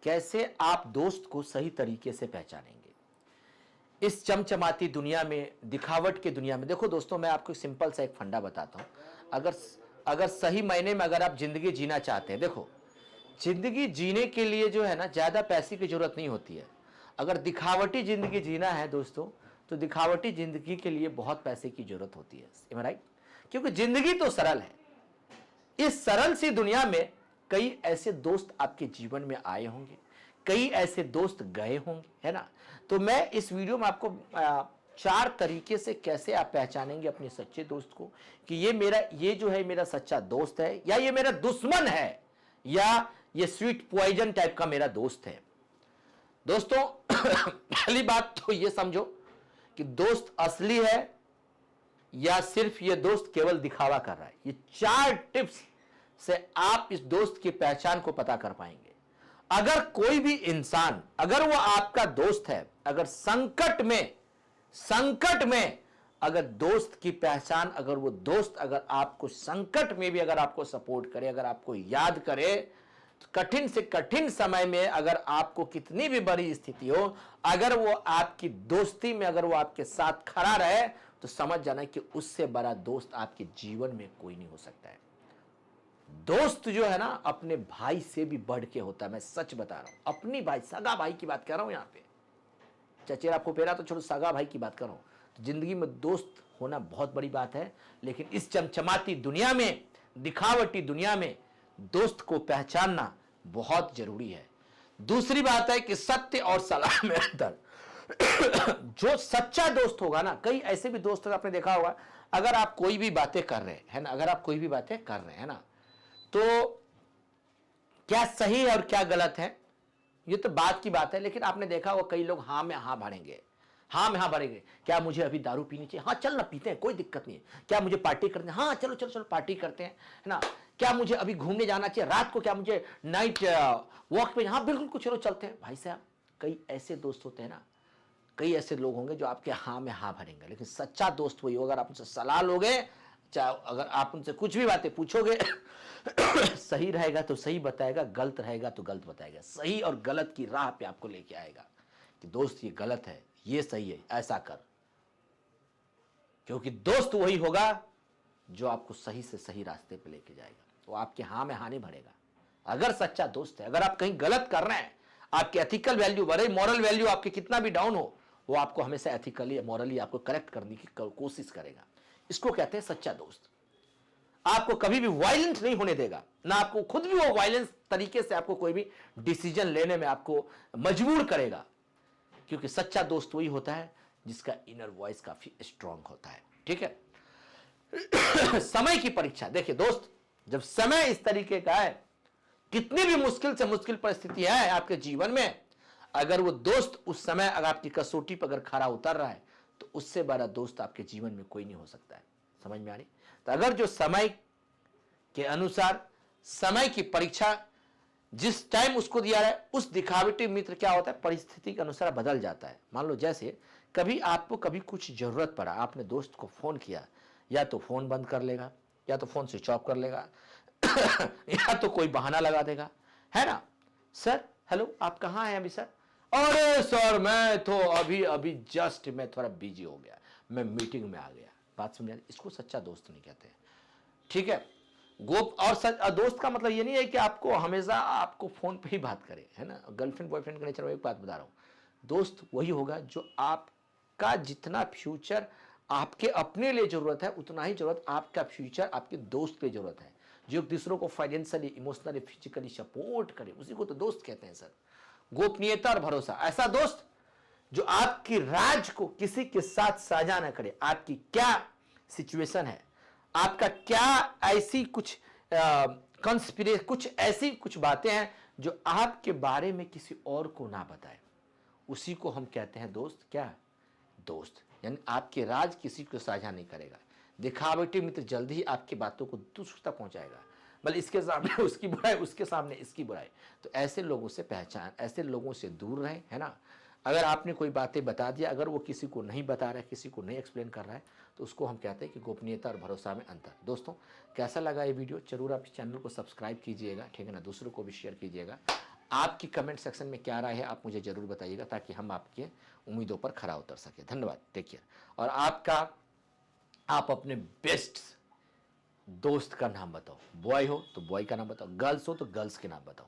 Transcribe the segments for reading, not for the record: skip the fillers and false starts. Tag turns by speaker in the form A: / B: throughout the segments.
A: कैसे आप दोस्त को सही तरीके से पहचानेंगे इस चमचमाती दुनिया में, दिखावट की दुनिया में। देखो दोस्तों, मैं आपको सिंपल सा एक फंडा बताता हूं। अगर अगर सही मायने में अगर आप जिंदगी जीना चाहते हैं, देखो जिंदगी जीने के लिए जो है ना, ज्यादा पैसे की जरूरत नहीं होती है। अगर दिखावटी जिंदगी जीना है दोस्तों, तो दिखावटी जिंदगी के लिए बहुत पैसे की जरूरत होती है। Am I right? क्योंकि जिंदगी तो सरल है। इस सरल सी दुनिया में कई ऐसे दोस्त आपके जीवन में आए होंगे, कई ऐसे दोस्त गए होंगे, है ना। तो मैं इस वीडियो में आपको 4 तरीके से कैसे आप पहचानेंगे अपने सच्चे दोस्त को, कि ये जो है मेरा सच्चा दोस्त है, या ये मेरा दुश्मन है, या ये स्वीट पॉइजन टाइप का मेरा दोस्त है। दोस्तों पहली बात तो ये समझो कि दोस्त असली है या सिर्फ ये दोस्त केवल दिखावा कर रहा है। ये 4 टिप्स से आप इस दोस्त की पहचान को पता कर पाएंगे। अगर कोई भी इंसान, अगर वो आपका दोस्त है, अगर संकट में अगर दोस्त की पहचान, अगर वो दोस्त अगर आपको संकट में भी अगर आपको सपोर्ट करे, अगर आपको याद करे, तो कठिन से कठिन समय में अगर आपको कितनी भी बड़ी स्थिति हो, अगर वो आपकी दोस्ती में अगर वो आपके साथ खड़ा रहे, तो समझ जाना कि उससे बड़ा दोस्त आपके जीवन में कोई नहीं हो सकता है। दोस्त जो है ना, अपने भाई से भी बढ़ के होता है। मैं सच बता रहा हूं, अपनी भाई, सगा भाई की बात कर रहा हूं यहां पे। चचेरा फुफेरा तो छोड़ो, सगा भाई की बात कर रहा हूं। तो जिंदगी में दोस्त होना बहुत बड़ी बात है, लेकिन इस चमचमाती दुनिया में, दिखावटी दुनिया में दोस्त को पहचानना बहुत जरूरी है। दूसरी बात है कि सत्य और सलाह में अंतर। जो सच्चा दोस्त होगा ना, कई ऐसे भी दोस्त आपने देखा होगा, अगर आप कोई भी बातें कर रहे हैं ना, अगर आप कोई भी बातें कर रहे हैं ना, तो क्या सही है और क्या गलत है, ये तो बात की बात है। लेकिन आपने देखा होगा कई लोग हाँ में हाँ भरेंगे, हाँ में हाँ भरेंगे। क्या मुझे अभी दारू पीनी चाहिए? हाँ चल ना, पीते हैं, कोई दिक्कत नहीं है। क्या मुझे पार्टी करनी है? हाँ चलो चलो चलो पार्टी करते हैं, है ना। क्या मुझे अभी घूमने जाना चाहिए रात को? क्या मुझे नाइट वॉक पे? हाँ बिल्कुल, कुछ चलो चलते हैं। भाई साहब, कई ऐसे दोस्त होते हैं ना, कई ऐसे लोग होंगे जो आपके हाँ में हाँ भरेंगे, लेकिन सच्चा दोस्त वही होगा। अगर आप उनसे सलाह लोगे, चाहे अगर आप उनसे कुछ भी बातें पूछोगे, सही रहेगा तो सही बताएगा, गलत रहेगा तो गलत बताएगा। सही और गलत की राह पे आपको लेके आएगा कि दोस्त ये गलत है, ये सही है, ऐसा कर। क्योंकि दोस्त वही होगा जो आपको सही से सही रास्ते पे लेके जाएगा, वो आपके हाँ में हाँ नहीं भरेगा। अगर सच्चा दोस्त है, अगर आप कहीं गलत कर रहे हैं, आपके एथिकल वैल्यू, बड़े मॉरल वैल्यू आपके कितना भी डाउन हो, वो आपको हमेशा एथिकली मॉरली आपको करेक्ट करने की कोशिश करेगा। इसको कहते हैं सच्चा दोस्त। आपको कभी भी वायलेंट नहीं होने देगा, ना आपको खुद भी वो वायलेंस तरीके से आपको कोई भी डिसीजन लेने में आपको मजबूर करेगा। क्योंकि सच्चा दोस्त वही होता है जिसका इनर वॉइस काफी स्ट्रांग होता है। ठीक है। समय की परीक्षा देखिए दोस्त, जब समय इस तरीके का है, कितनी भी मुश्किल से मुश्किल परिस्थिति है आपके जीवन में, अगर वो दोस्त उस समय अगर आपकी कसौटी पर अगर खरा उतर रहा है, तो उससे बड़ा दोस्त आपके जीवन में कोई नहीं हो सकता है। समझ में आ रही? तो अगर जो समय के अनुसार, समय की परीक्षा जिस टाइम उसको दिया है, उस दिखावटी मित्र क्या होता है, परिस्थिति के अनुसार बदल जाता है। मान लो जैसे कभी आपको कभी कुछ जरूरत पड़ा, आपने दोस्त को फोन किया, या तो फोन बंद कर लेगा, या तो फोन स्विच ऑफ कर लेगा, या तो कोई बहाना लगा देगा, है ना। सर हेलो, आप कहाँ हैं अभी? सर अरे सर मैं तो अभी अभी जस्ट मैं थोड़ा बिजी हो गया, मैं मीटिंग में आ गया। बात समझ? इसको सच्चा दोस्त नहीं कहते। ठीक है। गोप और सच दोस्त का मतलब ये नहीं है कि आपको हमेशा आपको फोन पे ही बात करे, है ना। गर्लफ्रेंड बॉयफ्रेंड का नेचर में एक बात बता रहा हूं, दोस्त वही होगा जो आपका जितना फ्यूचर आपके अपने लिए जरूरत है, उतना ही जरूरत आपका फ्यूचर आपके दोस्त के जरूरत है। जो दूसरों को फाइनेंशियली, इमोशनली, फिजिकली सपोर्ट करे, उसी को तो दोस्त कहते हैं सर। गोपनीयता और भरोसा, ऐसा दोस्त जो आपकी राज को किसी के साथ साझा ना करे। आपकी क्या सिचुएशन है, आपका क्या ऐसी कुछ कंस्पिरेसी, कुछ ऐसी कुछ बातें हैं जो आपके बारे में किसी और को ना बताए, उसी को हम कहते हैं दोस्त। क्या? दोस्त। यानी आपके राज किसी को साझा नहीं करेगा। दिखावटी मित्र जल्दी ही आपकी बातों को दूसरों तक पहुंचाएगा, बल्कि इसके सामने उसकी बुराई, उसके सामने इसकी बुराई। तो ऐसे लोगों से पहचान, ऐसे लोगों से दूर रहें, है ना। अगर आपने कोई बातें बता दिया, अगर वो किसी को नहीं बता रहा है, किसी को नहीं एक्सप्लेन कर रहा है, तो उसको हम कहते हैं कि गोपनीयता और भरोसा में अंतर। दोस्तों कैसा लगा ये वीडियो? जरूर आप इस चैनल को सब्सक्राइब कीजिएगा, ठीक है ना, दूसरों को भी शेयर कीजिएगा। आपकी कमेंट सेक्शन में क्या राय है आप मुझे ज़रूर बताइएगा, ताकि हम आपके उम्मीदों पर खरा उतर सके। धन्यवाद, टेक केयर। और आप अपने बेस्ट दोस्त का नाम बताओ, बॉय हो तो बॉय का नाम बताओ, गर्ल्स हो तो गर्ल्स के नाम बताओ।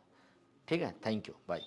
A: ठीक है, थैंक यू, बाय।